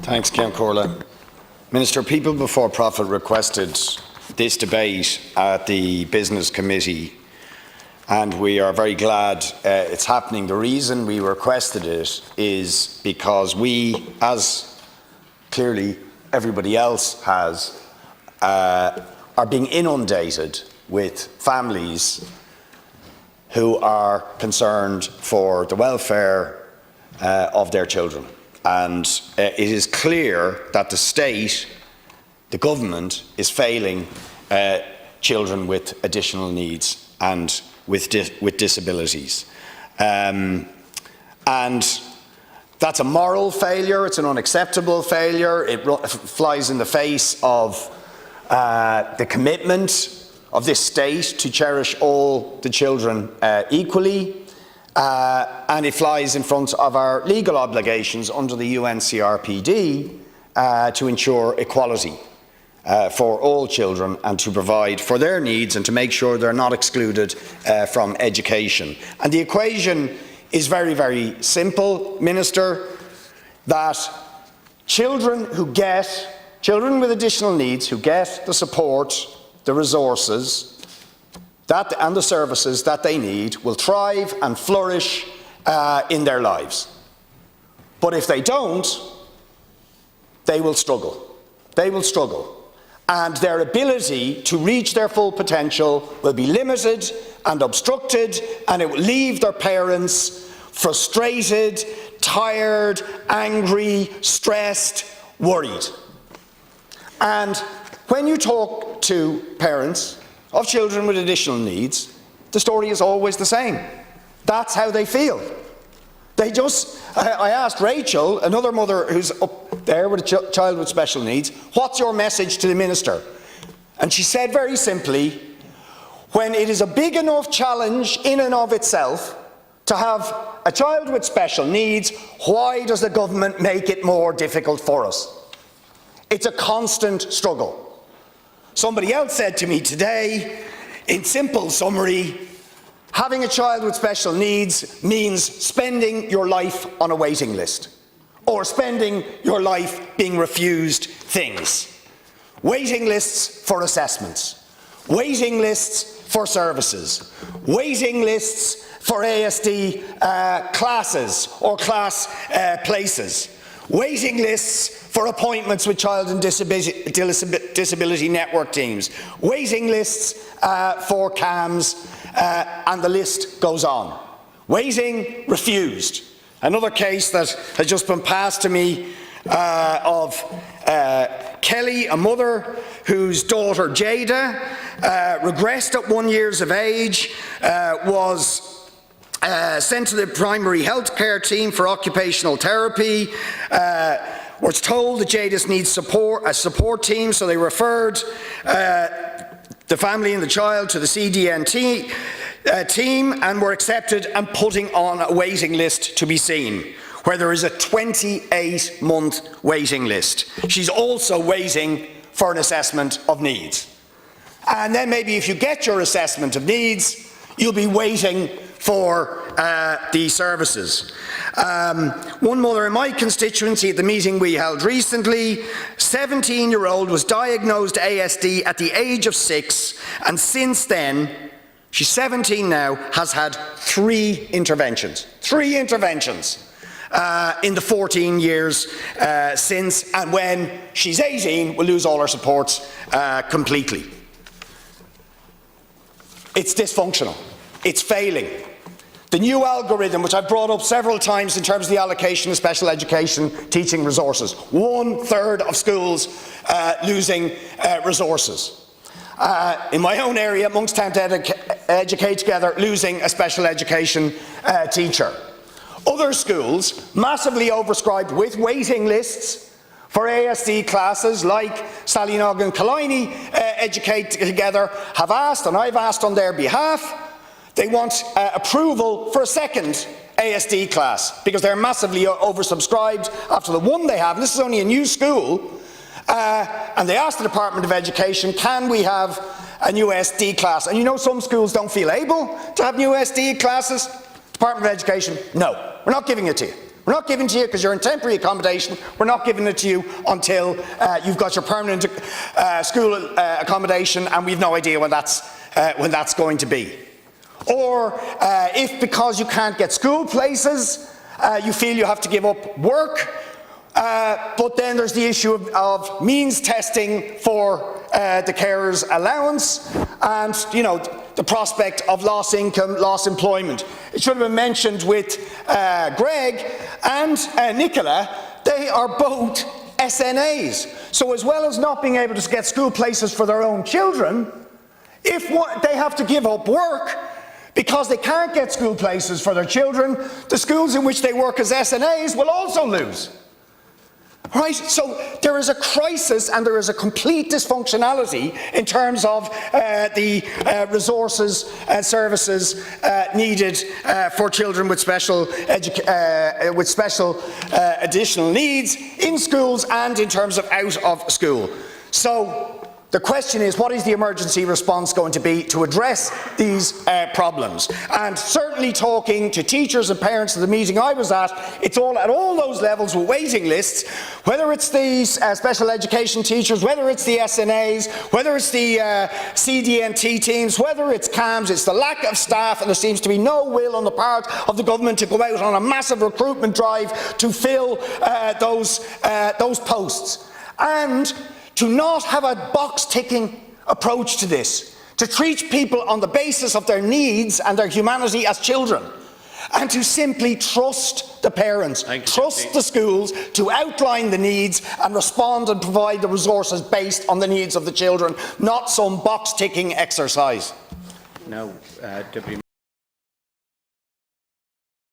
Thanks, Ceann Comhairle. Minister, People Before Profit requested this debate at the Business Committee, and we are very glad it's happening. The reason we requested it is because we, as clearly everybody else has, are being inundated with families who are concerned for the welfare of their children. And it is clear that the state, the government, is failing children with additional needs and with disabilities. And that's a moral failure, it's an unacceptable failure, it flies in the face of the commitment of this state to cherish all the children equally, and it flies in front of our legal obligations under the UNCRPD to ensure equality for all children and to provide for their needs and to make sure they're not excluded from education. And the equation is very, very simple, Minister, that children with additional needs who get the support, the resources and the services that they need will thrive and flourish in their lives. But if they don't, they will struggle. They will struggle. And their ability to reach their full potential will be limited and obstructed, and it will leave their parents frustrated, tired, angry, stressed, worried. And when you talk to parents of children with additional needs, the story is always the same. That's how they feel. I asked Rachel, another mother who's up there with a child with special needs, what's your message to the Minister? And she said very simply, when it is a big enough challenge in and of itself to have a child with special needs, why does the government make it more difficult for us? It's a constant struggle. Somebody else said to me today, in simple summary, having a child with special needs means spending your life on a waiting list, or spending your life being refused things. Waiting lists for assessments, waiting lists for services, waiting lists for ASD classes or class places, waiting lists for appointments with child and disability network teams, waiting lists for CAMs, and the list goes on. Waiting, refused. Another case that has just been passed to me of Kelly, a mother whose daughter Jada regressed at 1 year of age, was sent to the primary health care team for occupational therapy, was told that Jadis needs a support team, so they referred the family and the child to the CDNT team and were accepted and putting on a waiting list to be seen, where there is a 28-month waiting list. She's also waiting for an assessment of needs. And then maybe if you get your assessment of needs, you'll be waiting for the services. One mother in my constituency at the meeting we held recently, 17-year-old, was diagnosed ASD at the age of 6, and since then, she's 17 now, has had 3 interventions. 3 interventions in the 14 years since, and when she's 18, will lose all her supports completely. It's dysfunctional. It's failing. The new algorithm, which I've brought up several times in terms of the allocation of special education teaching resources, 1/3 of schools losing resources. In my own area, Monkstown Educate Together, losing a special education teacher. Other schools, massively overscribed with waiting lists for ASD classes, like Sallynog and Killiney Educate Together, have asked, and I've asked on their behalf, they want approval for a second ASD class because they're massively oversubscribed after the one they have. And this is only a new school. And they asked the Department of Education, can we have a new SD class? And you know some schools don't feel able to have new SD classes. Department of Education, no, we're not giving it to you. We're not giving it to you because you're in temporary accommodation. We're not giving it to you until you've got your permanent school accommodation, and we've no idea when that's going to be. Or if because you can't get school places, you feel you have to give up work, but then there's the issue of means testing for the carer's allowance, and the prospect of lost income, lost employment. It should have been mentioned with Greg and Nicola. They are both SNAs. So as well as not being able to get school places for their own children, if they have to give up work because they can't get school places for their children, the schools in which they work as SNAs will also lose. Right? So there is a crisis and there is a complete dysfunctionality in terms of the resources and services needed for children with special additional needs in schools and in terms of out of school. So the question is, what is the emergency response going to be to address these problems? And certainly talking to teachers and parents at the meeting I was at, it's all at all those levels with waiting lists, whether it's the special education teachers, whether it's the SNAs, whether it's the CDNT teams, whether it's CAMS, it's the lack of staff, and there seems to be no will on the part of the government to go out on a massive recruitment drive to fill those posts. And to not have a box-ticking approach to this, to treat people on the basis of their needs and their humanity as children, and to simply trust the parents, trust the schools to outline the needs and respond and provide the resources based on the needs of the children, not some box-ticking exercise. Now, Deputy